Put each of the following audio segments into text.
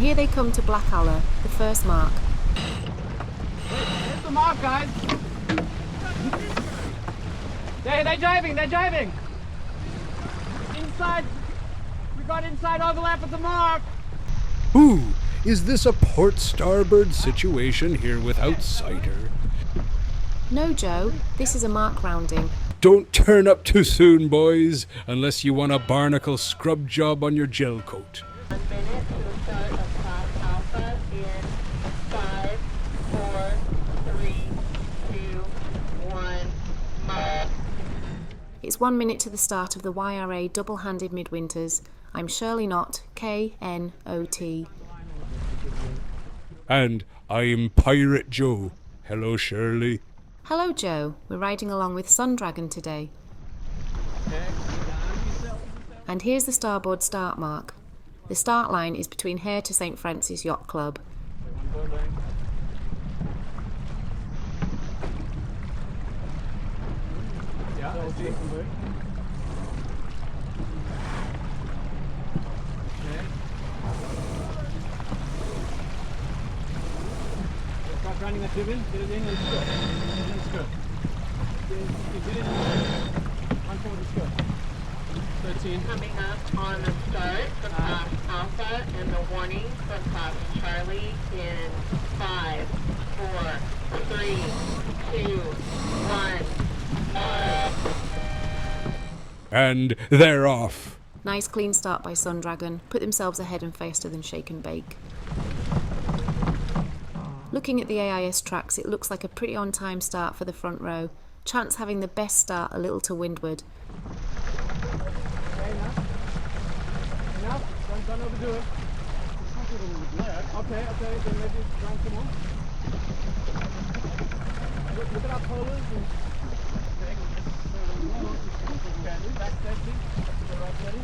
here they come to Blackaller, the first mark. Here's the mark, guys. They're jiving. Inside, we got inside overlap at the mark. Ooh, is this a port starboard situation here with Outsider? No, Joe, this is a mark rounding. Don't turn up too soon, boys, unless you want a barnacle scrub job on your gel coat. 1 minute to the start of class Alpha in 5, 4, 3, 2, 1, mark. It's 1 minute to the start of the YRA Double-Handed Midwinters. I'm Shirley Knot, K-N-O-T. And I'm Pirate Joe. Hello, Shirley. Hello, Joe. We're riding along with Sundragon today. And here's the starboard start mark. The start line is between here to St. Francis Yacht Club. Start running that jib in, get it in and scoop. Get it in. One forward and scoop. 13. Coming up on the start for class Alpha and the warning for class Charlie in 5, 4, 3, 2, 1, mark. And they're off. Nice clean start by Sundragon. Put themselves ahead and faster than Shake and Bake. Looking at the AIS tracks, it looks like a pretty on-time start for the front row. Chance having the best start a little to windward. Okay, enough. Don't overdo it. Okay, then maybe run some more. Look at our polars and back testing. Go right ready.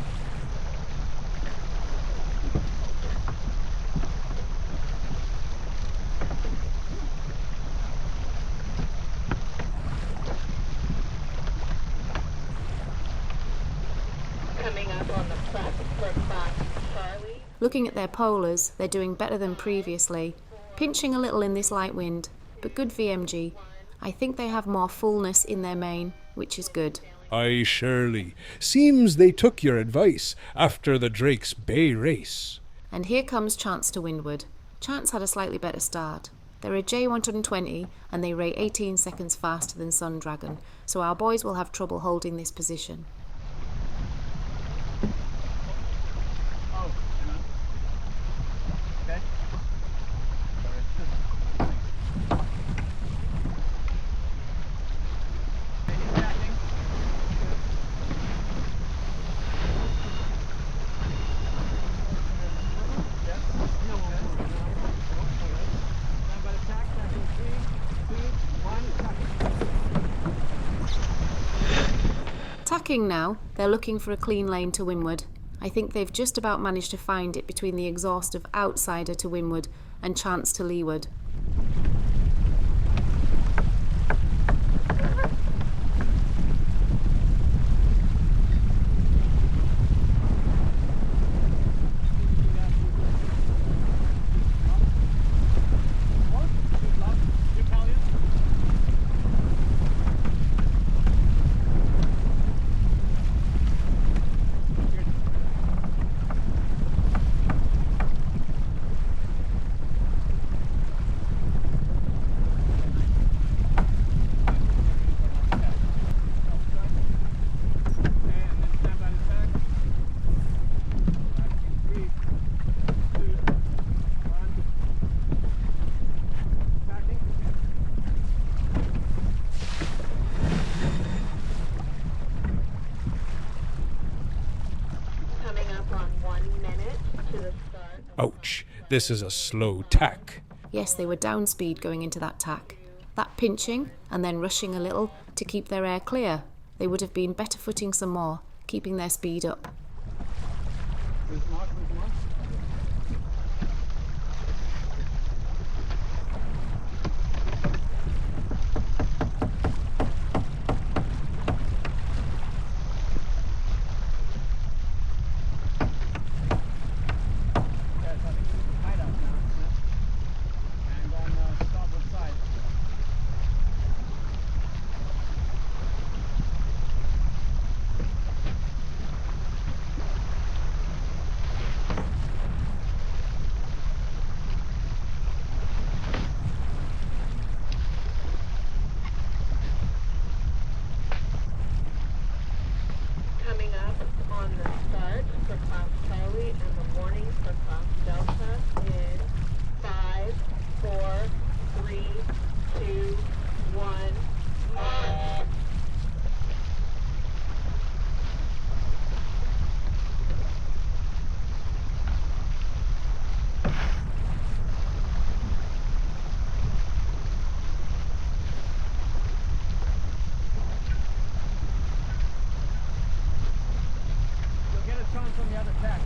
Coming up on the prep for class Charlie. Looking at their polars, they're doing better than previously. Pinching a little in this light wind, but good VMG. I think they have more fullness in their main, which is good. Aye, Shirley. Seems they took your advice after the Drake's Bay race. And here comes Chance to windward. Chance had a slightly better start. They're a J120 and they rate 18 seconds faster than Sundragon, so our boys will have trouble holding this position. Okay. Tacking now, they're looking for a clean lane to windward. I think they've just about managed to find it between the exhaust of Outsider to windward and Chance to leeward. Ouch, this is a slow tack. Yes, they were down speed going into that tack. That pinching and then rushing a little to keep their air clear. They would have been better footing some more, keeping their speed up. for Fox Delta in 5, 4, 3, 2, 1, mark. You'll get a chance on the other tack.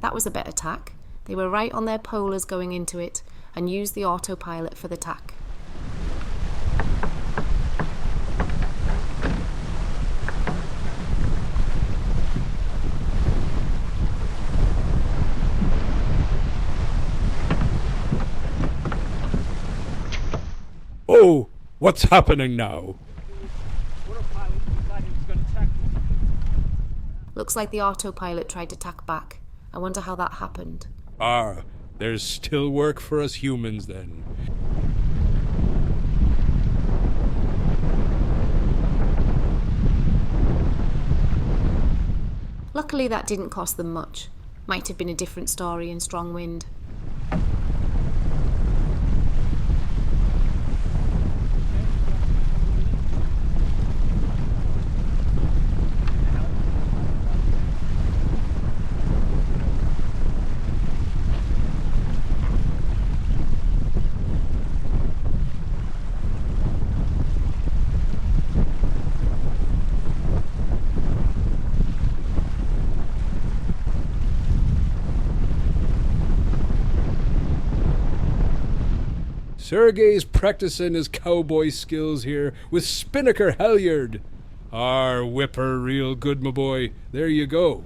That was a better tack. They were right on their polars going into it and used the autopilot for the tack. Oh, what's happening now? Autopilot decided he was going to tack. Looks like the autopilot tried to tack back. I wonder how that happened. There's still work for us humans then. Luckily that didn't cost them much. Might have been a different story in strong wind. Sergey's practicing his cowboy skills here with Spinnaker halyard. Whip her real good, my boy. There you go.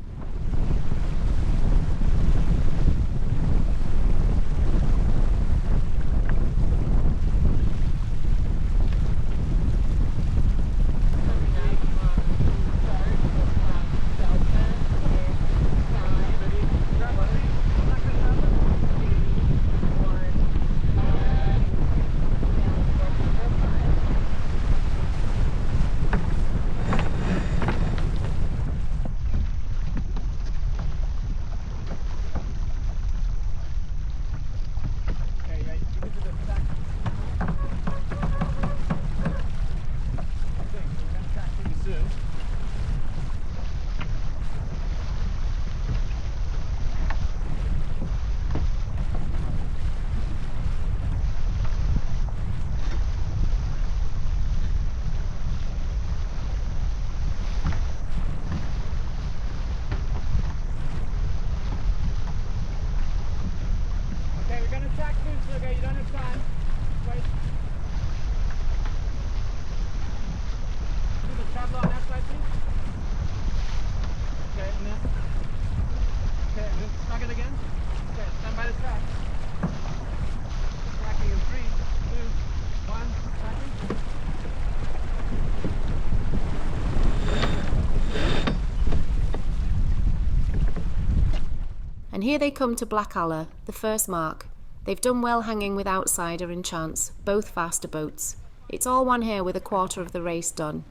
And here they come to Blackaller, the first mark. They've done well hanging with Outsider and Chance, both faster boats. It's all one here with a quarter of the race done.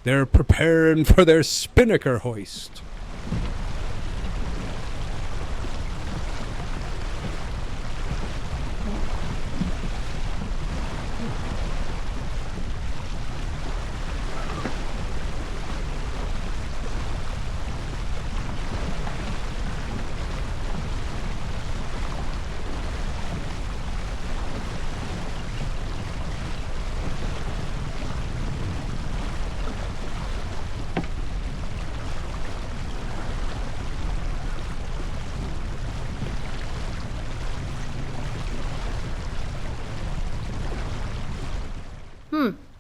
They're preparing for their Spinnaker hoist.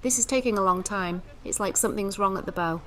This is taking a long time. It's like something's wrong at the bow.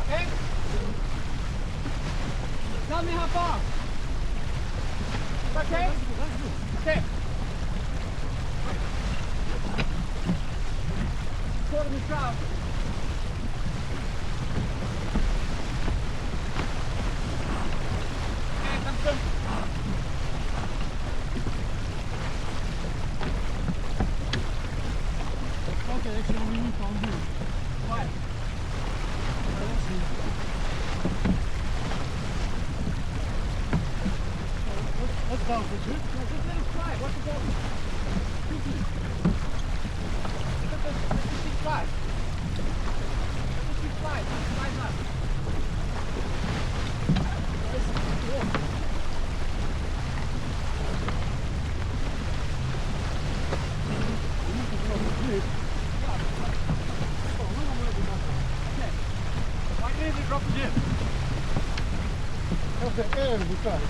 Okay? Tell me how far. Okay? Okay. Quarter the trout. Okay, come soon. Okay, actually we need to undo. Why? Let's go for two. Just let it fly. What's the ball? Let's just fly. Let's just fly. Fly up. Why didn't you drop the jib? Have the air in the side.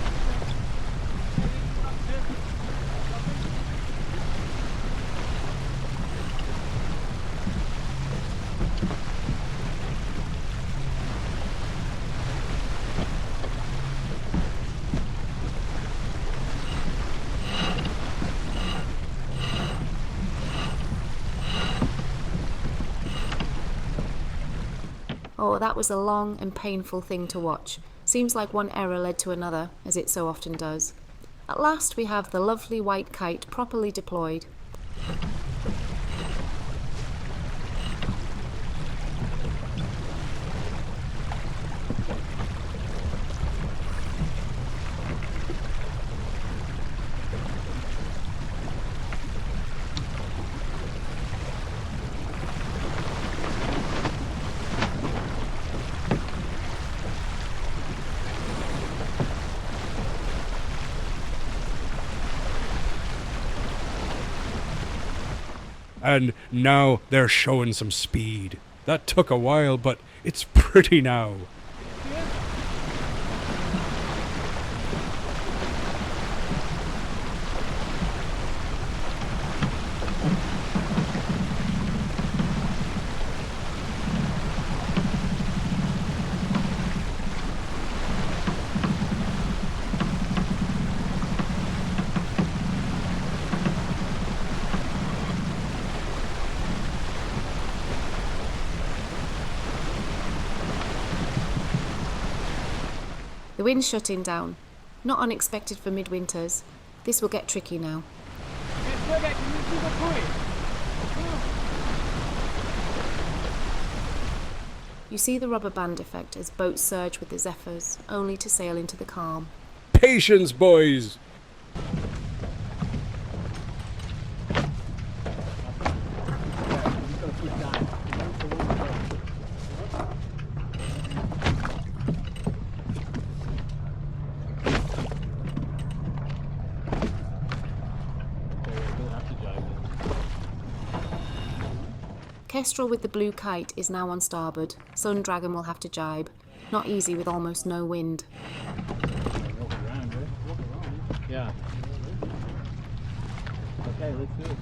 Oh, that was a long and painful thing to watch. Seems like one error led to another, as it so often does. At last we have the lovely white kite properly deployed. And now they're showing some speed. That took a while, but it's pretty now. The wind's shutting down. Not unexpected for midwinters. This will get tricky now. You see the rubber band effect as boats surge with the zephyrs, only to sail into the calm. Patience, boys! Kestrel with the blue kite is now on starboard. Sun Dragon will have to gybe. Not easy with almost no wind. Walk around, eh? Walk around. Yeah. Okay, let's do it.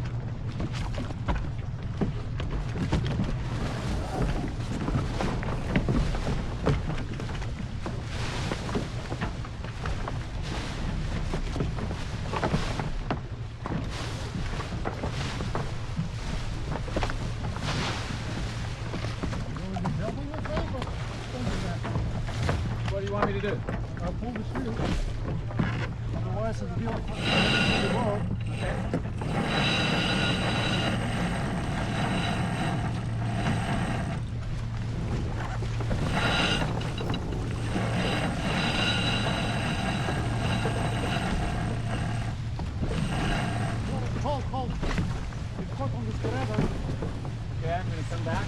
What do you want me to do? I'll pull the shoe. Otherwise, it'll be on the wall. Hold. You're caught on this forever. Okay, I'm going to come back.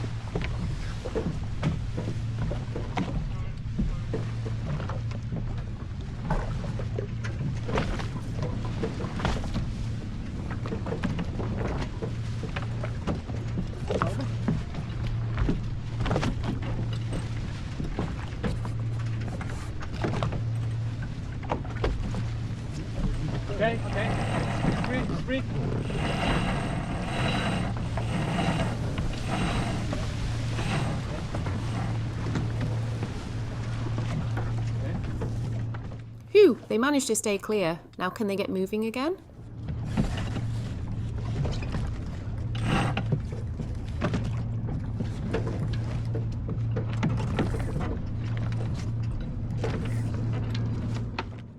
Okay. Spree. Phew, they managed to stay clear. Now can they get moving again?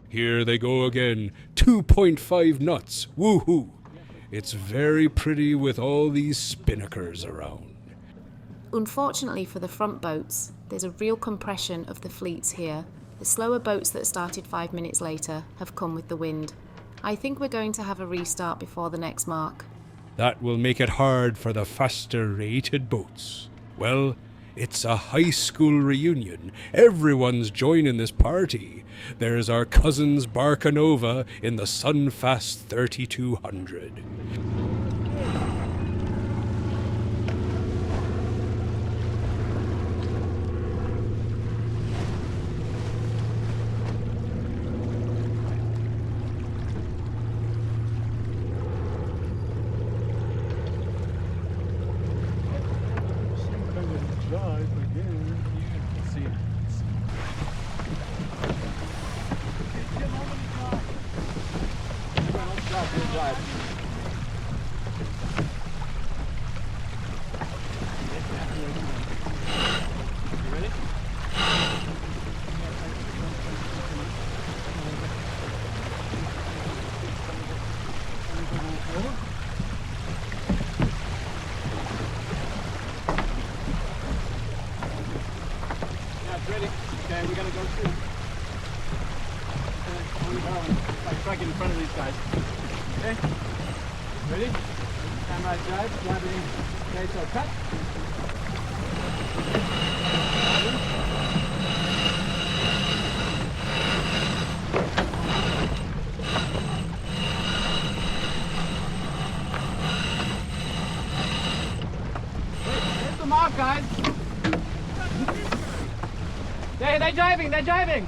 Here they go again. 2.5 knots. Woohoo! It's very pretty with all these spinnakers around. Unfortunately for the front boats, there's a real compression of the fleets here. The slower boats that started 5 minutes later have come with the wind. I think we're going to have a restart before the next mark. That will make it hard for the faster rated boats. Well, it's a high school reunion. Everyone's joining this party. There's our cousins Barcanova in the Sunfast 3200. Ready? Okay, we're gonna go through. Like in front of these guys. Okay? Ready? Camera jibe, jibing. Okay, so cut. Hit the mark, guys. They're driving, they're driving!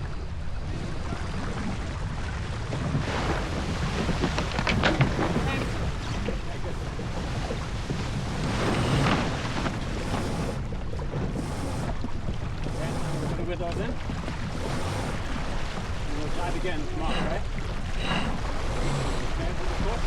Okay, with those in. And we'll drive again, come on, right? Okay, to the foot.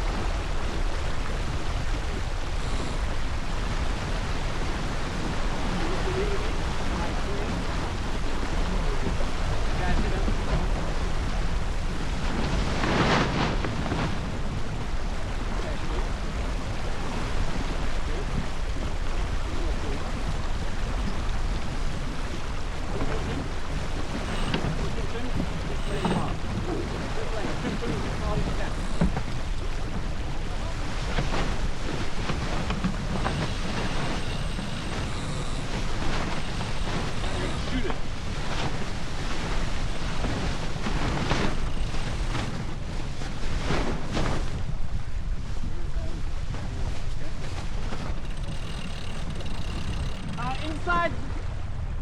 inside.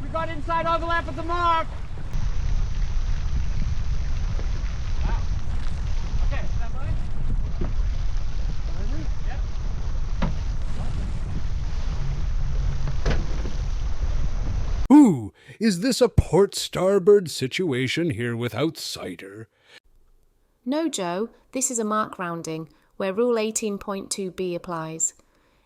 We got inside overlap at the mark. Wow. Okay, stand by. Ready? Yep. Ooh, is this a port starboard situation here with Outsider? No, Joe, this is a mark rounding, where Rule 18.2b applies.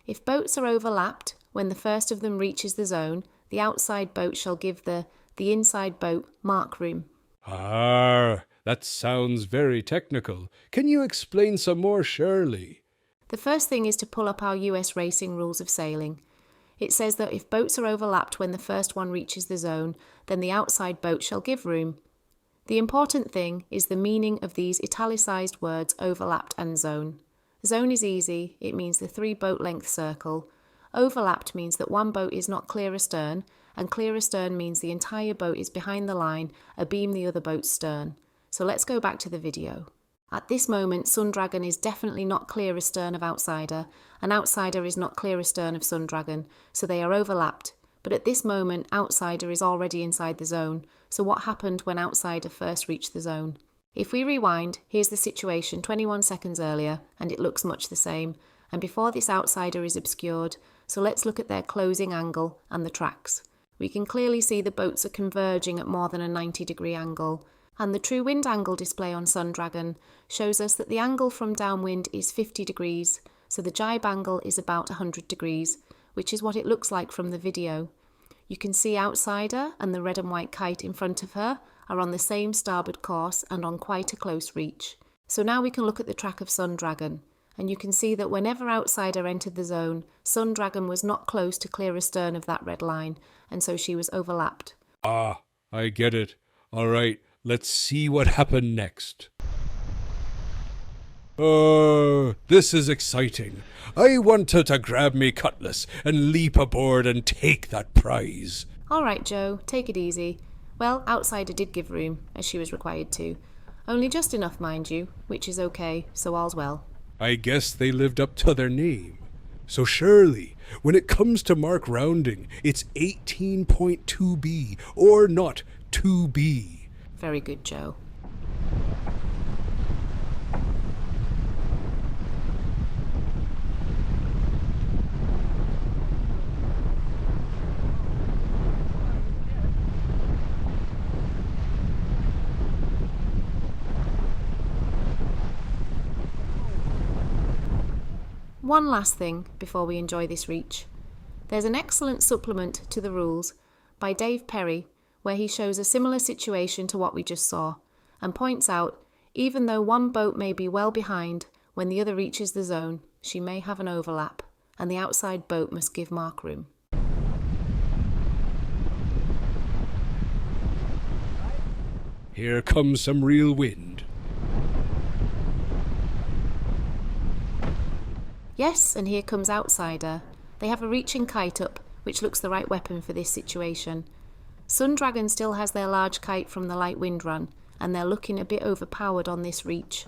If boats are overlapped, when the first of them reaches the zone, the outside boat shall give the inside boat mark room. Ah, that sounds very technical. Can you explain some more, Shirley? The first thing is to pull up our US racing rules of sailing. It says that if boats are overlapped when the first one reaches the zone, then the outside boat shall give room. The important thing is the meaning of these italicized words overlapped and zone. Zone is easy, it means the 3 boat length circle. Overlapped means that one boat is not clear astern, and clear astern means the entire boat is behind the line, abeam the other boat's stern. So let's go back to the video. At this moment, Sundragon is definitely not clear astern of Outsider, and Outsider is not clear astern of Sundragon, so they are overlapped. But at this moment, Outsider is already inside the zone, so what happened when Outsider first reached the zone? If we rewind, here's the situation 21 seconds earlier, and it looks much the same, and before this Outsider is obscured, so let's look at their closing angle and the tracks. We can clearly see the boats are converging at more than a 90-degree angle, and the true wind angle display on Sundragon shows us that the angle from downwind is 50 degrees, so the gybe angle is about 100 degrees, which is what it looks like from the video. You can see Outsider and the red and white kite in front of her are on the same starboard course and on quite a close reach. So now we can look at the track of Sundragon, and you can see that whenever Outsider entered the zone, Sundragon was not close to clear astern of that red line, and so she was overlapped. Ah, I get it. All right, let's see what happened next. Oh, this is exciting. I want her to grab me cutlass and leap aboard and take that prize. All right, Joe, take it easy. Well, Outsider did give room, as she was required to. Only just enough, mind you, which is okay, so all's well. I guess they lived up to their name. So Shirley, when it comes to mark rounding, it's 18.2b, or not 2b. Very good, Joe. One last thing before we enjoy this reach. There's an excellent supplement to the rules by Dave Perry where he shows a similar situation to what we just saw and points out even though one boat may be well behind, when the other reaches the zone, she may have an overlap and the outside boat must give mark room. Here comes some real wind. Yes, and here comes Outsider. They have a reaching kite up, which looks the right weapon for this situation. Sundragon still has their large kite from the light wind run, and they're looking a bit overpowered on this reach.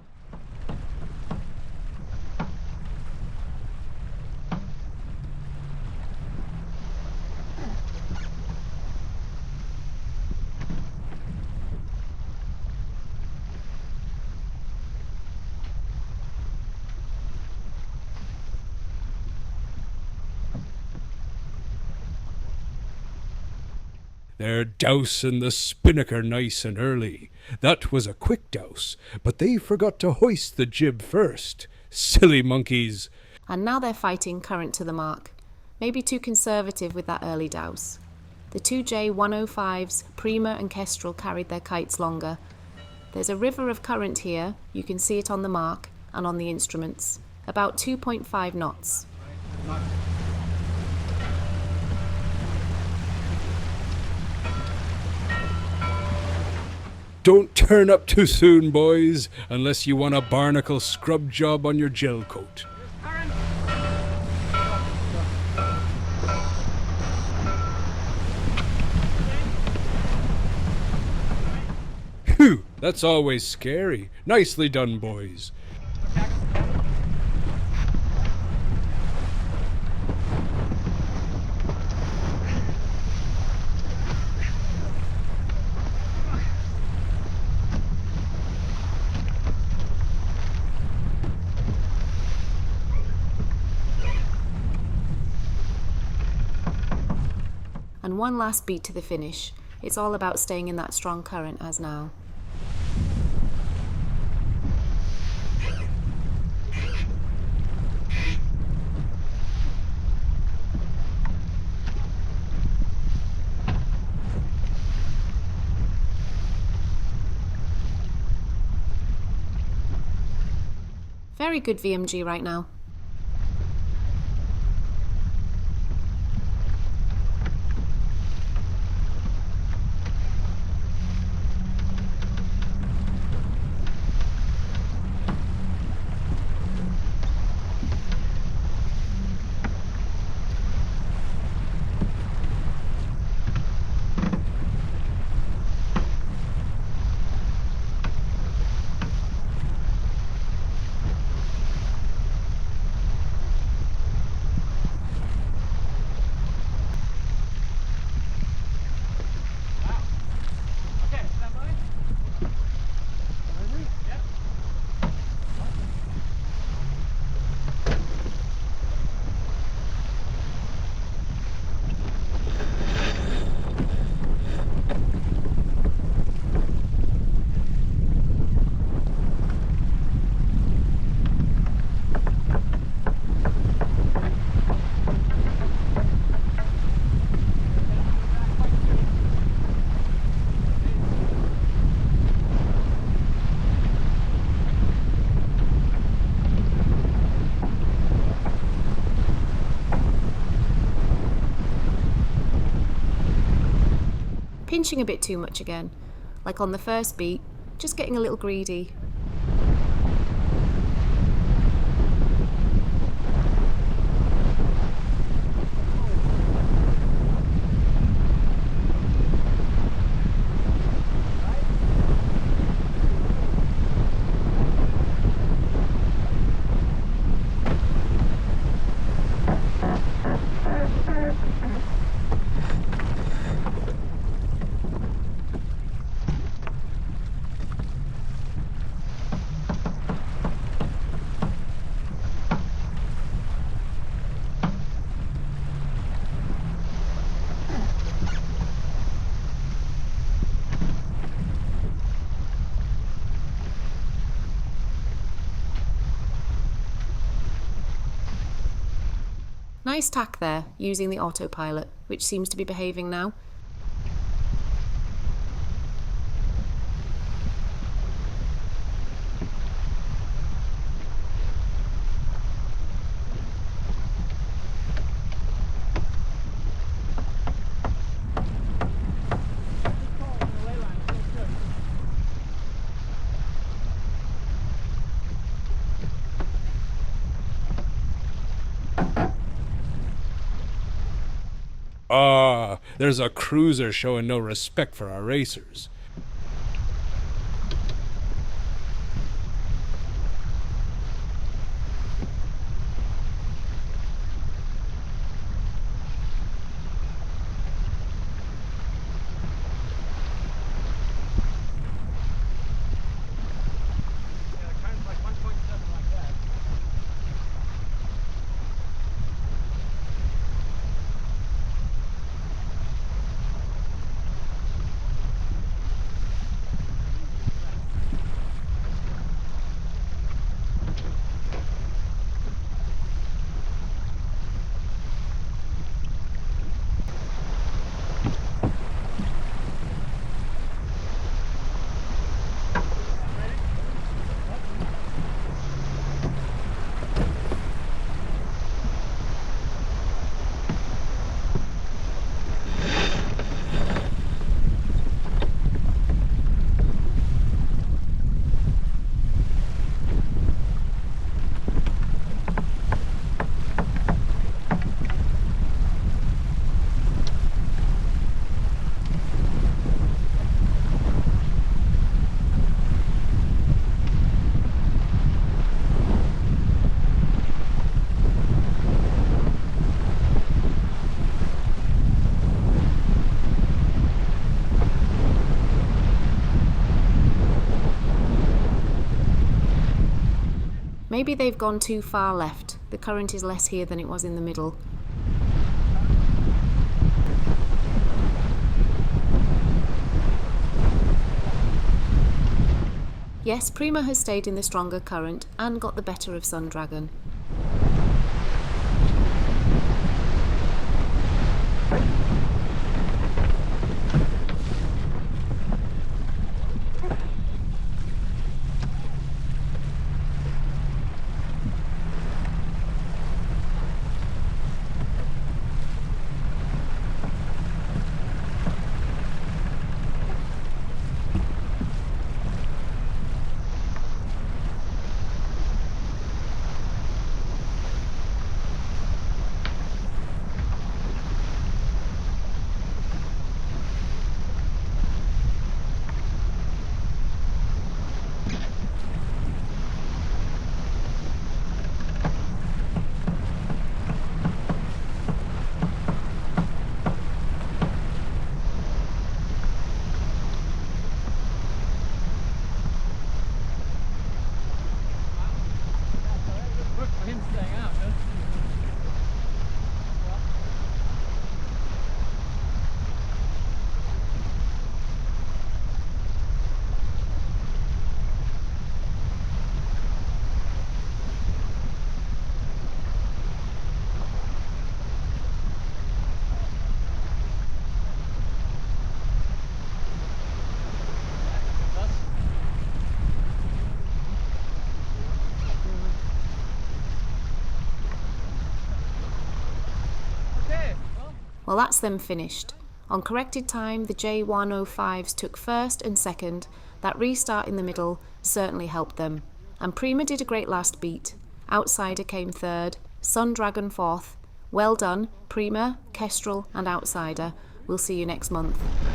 They're dousing the spinnaker nice and early. That was a quick douse, but they forgot to hoist the jib first. Silly monkeys. And now they're fighting current to the mark. Maybe too conservative with that early douse. The two J105s, Prima and Kestrel, carried their kites longer. There's a river of current here, you can see it on the mark and on the instruments. About 2.5 knots. Don't turn up too soon, boys, unless you want a barnacle scrub job on your gel coat. Phew, that's always scary. Nicely done, boys. and one last beat to the finish. It's all about staying in that strong current as now. Very good VMG right now. Pinching a bit too much again, like on the first beat, just getting a little greedy. Nice tack there, using the autopilot, which seems to be behaving now. Ah, there's a cruiser showing no respect for our racers. Maybe they've gone too far left. The current is less here than it was in the middle. Yes, Prima has stayed in the stronger current and got the better of Sun Dragon. Good for him staying out, huh? Well, that's them finished. On corrected time, the J105s took first and second. That restart in the middle certainly helped them. And Prima did a great last beat. Outsider came third, Sun Dragon fourth. Well done, Prima, Kestrel and Outsider. We'll see you next month.